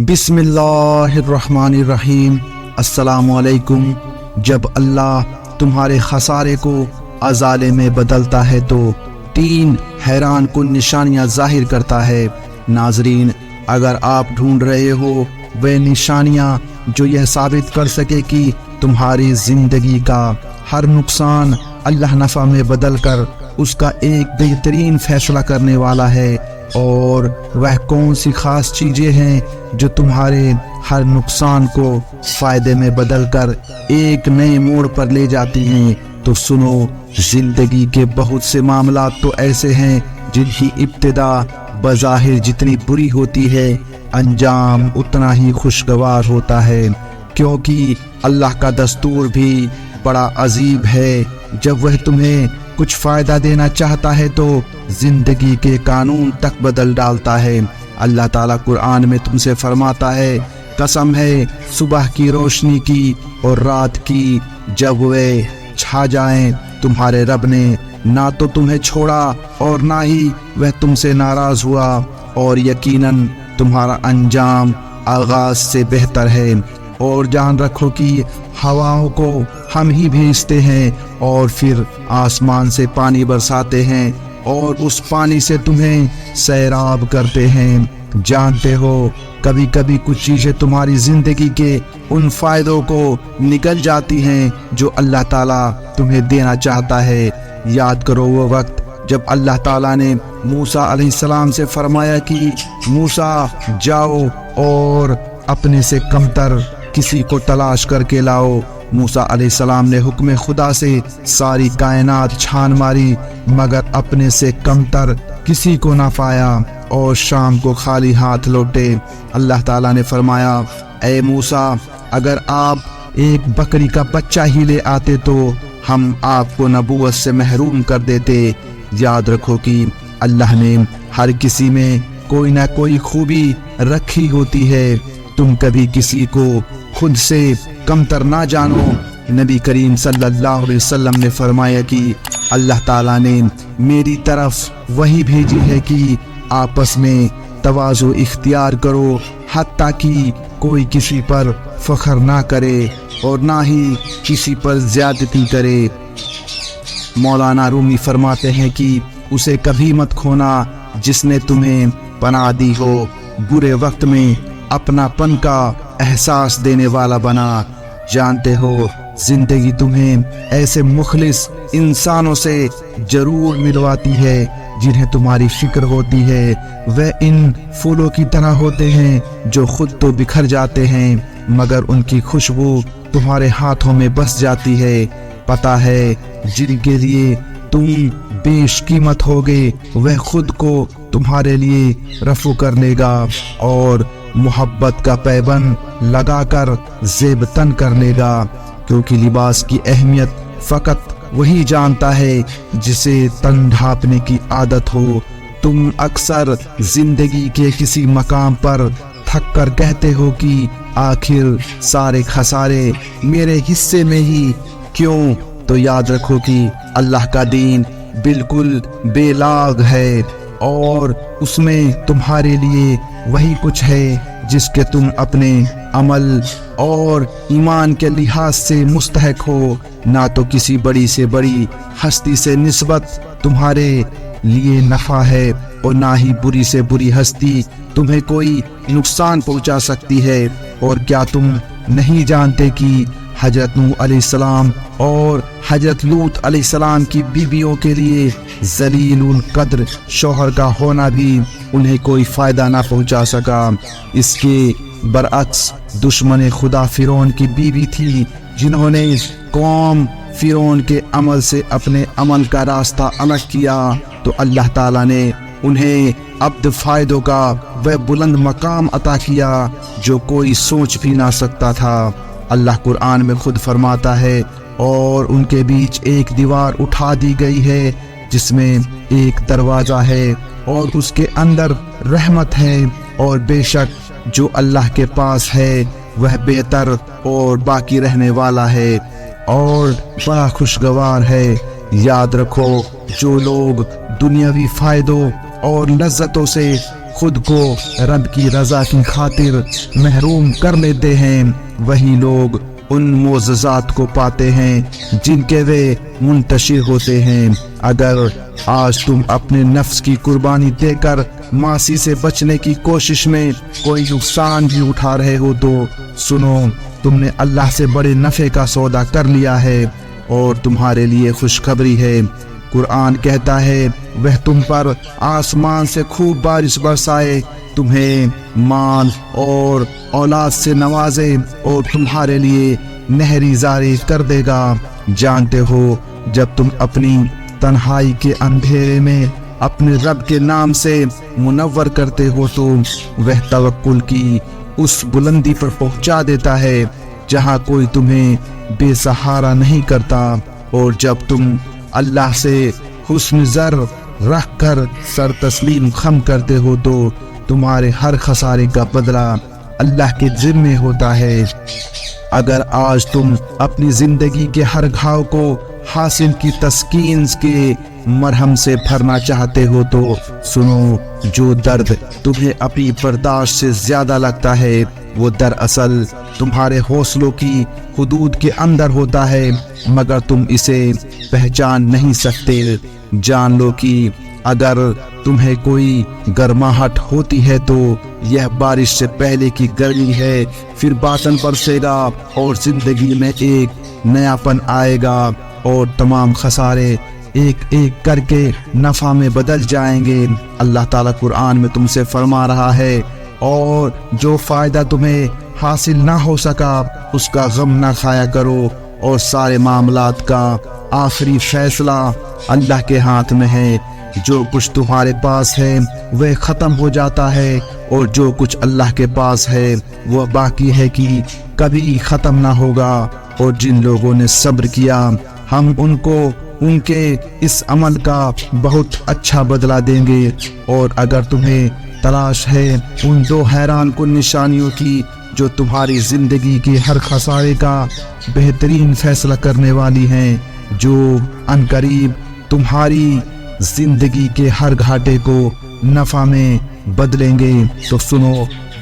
بسم اللہ الرحمن الرحیم۔ السلام علیکم۔ جب اللہ تمہارے خسارے کو ازالے میں بدلتا ہے تو 3 حیران کن نشانیاں ظاہر کرتا ہے۔ ناظرین، اگر آپ ڈھونڈ رہے ہو وہ نشانیاں جو یہ ثابت کر سکے کہ تمہاری زندگی کا ہر نقصان اللہ نفع میں بدل کر اس کا ایک بہترین فیصلہ کرنے والا ہے، اور وہ کون سی خاص چیزیں ہیں جو تمہارے ہر نقصان کو فائدے میں بدل کر ایک نئے موڑ پر لے جاتی ہیں، تو سنو۔ زندگی کے بہت سے معاملات تو ایسے ہیں جن کی ابتدا بظاہر جتنی بری ہوتی ہے، انجام اتنا ہی خوشگوار ہوتا ہے، کیونکہ اللہ کا دستور بھی بڑا عجیب ہے۔ جب وہ تمہیں کچھ فائدہ دینا چاہتا ہے تو زندگی کے قانون تک بدل ڈالتا ہے۔ اللہ تعالیٰ قرآن میں تم سے فرماتا ہے، قسم ہے صبح کی روشنی کی اور رات کی، جب وہ چھا جائیں تمہارے رب نے نہ تو تمہیں چھوڑا اور نہ ہی وہ تم سے ناراض ہوا، اور یقیناً تمہارا انجام آغاز سے بہتر ہے۔ اور جان رکھو کہ ہواؤں کو ہم ہی بھیجتے ہیں اور پھر آسمان سے پانی برساتے ہیں اور اس پانی سے تمہیں سیراب کرتے ہیں۔ جانتے ہو کبھی کبھی کچھ چیزیں تمہاری زندگی کے ان فائدوں کو نگل جاتی ہیں جو اللہ تعالیٰ تمہیں دینا چاہتا ہے۔ یاد کرو وہ وقت جب اللہ تعالیٰ نے موسیٰ علیہ السلام سے فرمایا کہ موسیٰ جاؤ اور اپنے سے کمتر کسی کو تلاش کر کے لاؤ۔ موسیٰ علیہ السلام نے حکم خدا سے ساری کائنات چھان ماری مگر اپنے سے کمتر کسی کو نہ پایا، اور شام کو خالی ہاتھ لوٹے۔ اللہ تعالیٰ نے فرمایا، اے موسیٰ، اگر آپ ایک بکری کا بچہ ہی لے آتے تو ہم آپ کو نبوت سے محروم کر دیتے۔ یاد رکھو کہ اللہ نے ہر کسی میں کوئی نہ کوئی خوبی رکھی ہوتی ہے۔ تم کبھی کسی کو خود سے کمتر نہ جانو۔ نبی کریم صلی اللہ علیہ وسلم نے فرمایا کہ اللہ تعالیٰ نے میری طرف وحی بھیجی ہے کہ آپس میں تواضع اختیار کرو، حتیٰ کہ کوئی کسی پر فخر نہ کرے اور نہ ہی کسی پر زیادتی کرے۔ مولانا رومی فرماتے ہیں کہ اسے کبھی مت کھونا جس نے تمہیں پناہ دی ہو، برے وقت میں اپنا پن کا احساس دینے والا بنا۔ جانتے ہو زندگی تمہیں ایسے مخلص انسانوں سے ضرور ملواتی ہے جنہیں تمہاری فکر ہوتی ہے۔ وہ ان پھولوں کی طرح ہوتے ہیں جو خود تو بکھر جاتے ہیں مگر ان کی خوشبو تمہارے ہاتھوں میں بس جاتی ہے۔ پتہ ہے جن کے لیے تم بیش قیمت ہوگے وہ خود کو تمہارے لیے رفع کر لے گا اور محبت کا پیبند لگا کر زیب تن کر لے گا، کیونکہ لباس کی اہمیت فقط وہی جانتا ہے جسے تن ڈھانپنے کی عادت ہو۔ تم اکثر زندگی کے کسی مقام پر تھک کر کہتے ہو کہ آخر سارے خسارے میرے حصے میں ہی کیوں؟ تو یاد رکھو کہ اللہ کا دین بالکل بے لاگ ہے اور اس میں تمہارے لیے وہی کچھ ہے جس کے تم اپنے عمل اور ایمان کے لحاظ سے مستحق ہو۔ نہ تو کسی بڑی سے بڑی ہستی سے نسبت تمہارے لیے نفع ہے اور نہ ہی بری سے بری ہستی تمہیں کوئی نقصان پہنچا سکتی ہے۔ اور کیا تم نہیں جانتے کہ حضرت نوح علیہ السلام اور حضرت لوط علیہ السلام کی بیویوں کے لیے ذلیل القدر شوہر کا ہونا بھی انہیں کوئی فائدہ نہ پہنچا سکا؟ اس کے برعکس دشمن خدا فرعون کی بیوی تھی جنہوں نے قوم فرعون کے عمل سے اپنے عمل کا راستہ الگ کیا، تو اللہ تعالیٰ نے انہیں عبد فائدوں کا وہ بلند مقام عطا کیا جو کوئی سوچ بھی نہ سکتا تھا۔ اللہ قرآن میں خود فرماتا ہے، اور ان کے بیچ ایک دیوار اٹھا دی گئی ہے جس میں ایک دروازہ ہے اور اس کے اندر رحمت ہے، اور بے شک جو اللہ کے پاس ہے وہ بہتر اور باقی رہنے والا ہے اور بڑا خوشگوار ہے۔ یاد رکھو جو لوگ دنیاوی فائدوں اور لذتوں سے خود کو رب کی رضا کی خاطر محروم کر لیتے ہیں، وہی لوگ ان معجزات کو پاتے ہیں جن کے وہ منتشر ہوتے ہیں۔ اگر آج تم اپنے نفس کی قربانی دے کر معاصی سے بچنے کی کوشش میں کوئی نقصان بھی اٹھا رہے ہو تو سنو، تم نے اللہ سے بڑے نفع کا سودا کر لیا ہے اور تمہارے لیے خوشخبری ہے۔ قرآن کہتا ہے وہ تم پر آسمان سے خوب بارش برسائے، تمہیں مال اور اولاد سے نوازے اور تمہارے لیے نہری جاری کر دے گا۔ جانتے ہو جب تم اپنی تنہائی کے اندھیرے میں اپنے رب کے نام سے منور کرتے ہو تو وہ توکل کی اس بلندی پر پہنچا دیتا ہے جہاں کوئی تمہیں بے سہارا نہیں کرتا، اور جب تم اللہ سے حسن ظن رکھ کر سر تسلیم خم کرتے ہو تو تمہارے ہر خسارے کا بدلہ اللہ کے ذمے ہوتا ہے۔ اگر آج تم اپنی زندگی کے ہر گھاؤ کو حاصل کی تسکین کے مرہم سے بھرنا چاہتے ہو تو سنو، جو درد تمہیں اپنی برداشت سے زیادہ لگتا ہے وہ دراصل تمہارے حوصلوں کی حدود کے اندر ہوتا ہے، مگر تم اسے پہچان نہیں سکتے۔ جان لو کہ اگر تمہیں کوئی گرماہٹ ہوتی ہے تو یہ بارش سے پہلے کی گرمی ہے، پھر باطن برسے گا اور زندگی میں ایک نیا پن آئے گا اور تمام خسارے ایک ایک کر کے نفع میں بدل جائیں گے۔ اللہ تعالیٰ قرآن میں تم سے فرما رہا ہے، اور جو فائدہ تمہیں حاصل نہ ہو سکا اس کا غم نہ کھایا کرو، اور سارے معاملات کا آخری فیصلہ اللہ کے ہاتھ میں ہے۔ جو کچھ تمہارے پاس ہے وہ ختم ہو جاتا ہے، اور جو کچھ اللہ کے پاس ہے وہ باقی ہے کہ کبھی ختم نہ ہوگا۔ اور جن لوگوں نے صبر کیا ہم ان کو ان کے اس عمل کا بہت اچھا بدلہ دیں گے۔ اور اگر تمہیں تلاش ہے ان دو حیران کن نشانیوں کی جو تمہاری زندگی کے ہر خسارے کا بہترین فیصلہ کرنے والی ہیں، جو عنقریب تمہاری زندگی کے ہر گھاٹے کو نفع میں بدلیں گے، تو سنو،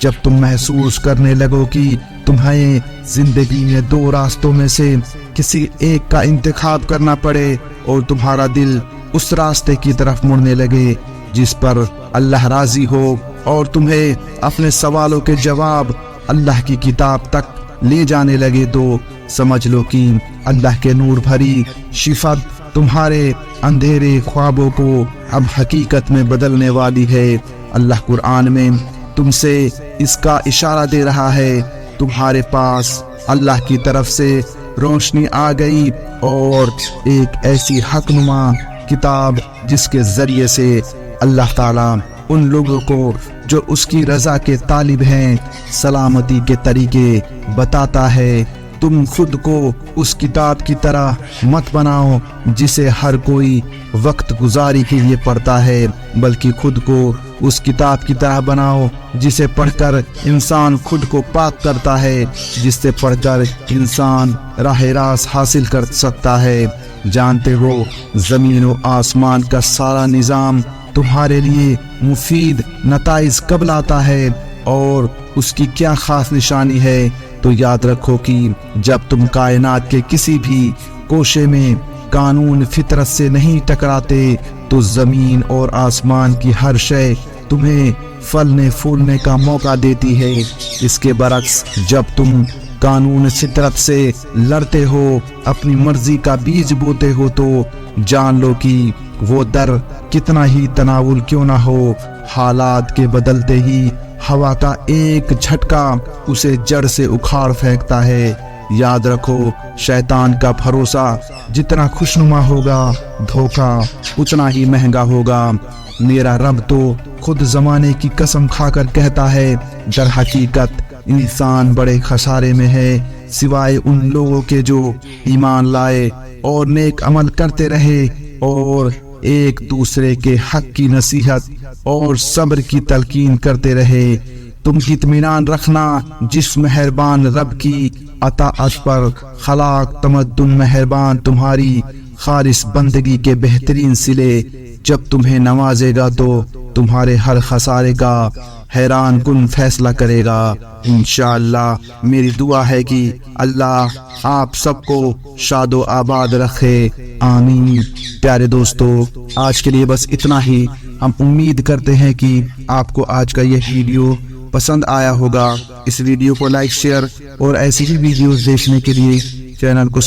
جب تم محسوس کرنے لگو کہ تمہیں زندگی میں دو راستوں میں سے کسی ایک کا انتخاب کرنا پڑے اور تمہارا دل اس راستے کی طرف مڑنے لگے جس پر اللہ راضی ہو، اور تمہیں اپنے سوالوں کے جواب اللہ کی کتاب تک لے جانے لگے، تو سمجھ لو کہ اللہ کے نور بھری شفت تمہارے اندھیرے خوابوں کو اب حقیقت میں بدلنے والی ہے۔ اللہ قرآن میں تم سے اس کا اشارہ دے رہا ہے، تمہارے پاس اللہ کی طرف سے روشنی آ گئی اور ایک ایسی حق نما کتاب جس کے ذریعے سے اللہ تعالیٰ ان لوگوں کو جو اس کی رضا کے طالب ہیں سلامتی کے طریقے بتاتا ہے۔ تم خود کو اس کتاب کی طرح مت بناؤ جسے ہر کوئی وقت گزاری کے لیے پڑھتا ہے، بلکہ خود کو اس کتاب کی طرح بناؤ جسے پڑھ کر انسان خود کو پاک کرتا ہے، جس سے پڑھ کر انسان راہ راست حاصل کر سکتا ہے۔ جانتے ہو زمین و آسمان کا سارا نظام تمہارے لیے مفید نتائج کب لاتا ہے اور اس کی کیا خاص نشانی ہے، تو یاد رکھو کہ جب تم کائنات کے کسی بھی کوشے میں قانون فطرت سے نہیں ٹکراتے تو زمین اور آسمان کی ہر شے تمہیں پھلنے پھولنے کا موقع دیتی ہے۔ اس کے برعکس جب تم قانون فطرت سے لڑتے ہو، اپنی مرضی کا بیج بوتے ہو، تو جان لو کہ وہ در کتنا ہی تناول کیوں نہ ہو، حالات کے بدلتے ہی ہوا کا ایک جھٹکا اسے جڑ سے اکھاڑ پھینکتا ہے۔ یاد رکھو شیطان کا بھروسہ جتنا خوشنما ہوگا دھوکہ اتنا ہی مہنگا ہوگا۔ میرا رب تو خود زمانے کی قسم کھا کر کہتا ہے در حقیقت انسان بڑے خسارے میں ہے سوائے ان لوگوں کے جو ایمان لائے اور نیک عمل کرتے رہے اور ایک دوسرے کے حق کی نصیحت اور صبر کی تلقین کرتے رہے۔ تم اطمینان رکھنا جس مہربان رب کی اطاعت پر خلاق تمدن مہربان تمہاری خالص بندگی کے بہترین صلے جب تمہیں نوازے گا تو تمہارے ہر خسارے کا حیران کن فیصلہ کرے گا انشاءاللہ۔ میری دعا ہے کہ اللہ آپ سب کو شاد و آباد رکھے، آمین۔ پیارے دوستو، آج کے لیے بس اتنا ہی۔ ہم امید کرتے ہیں کہ آپ کو آج کا یہ ویڈیو پسند آیا ہوگا۔ اس ویڈیو کو لائک، شیئر اور ایسی ہی ویڈیوز دیکھنے کے لیے چینل کو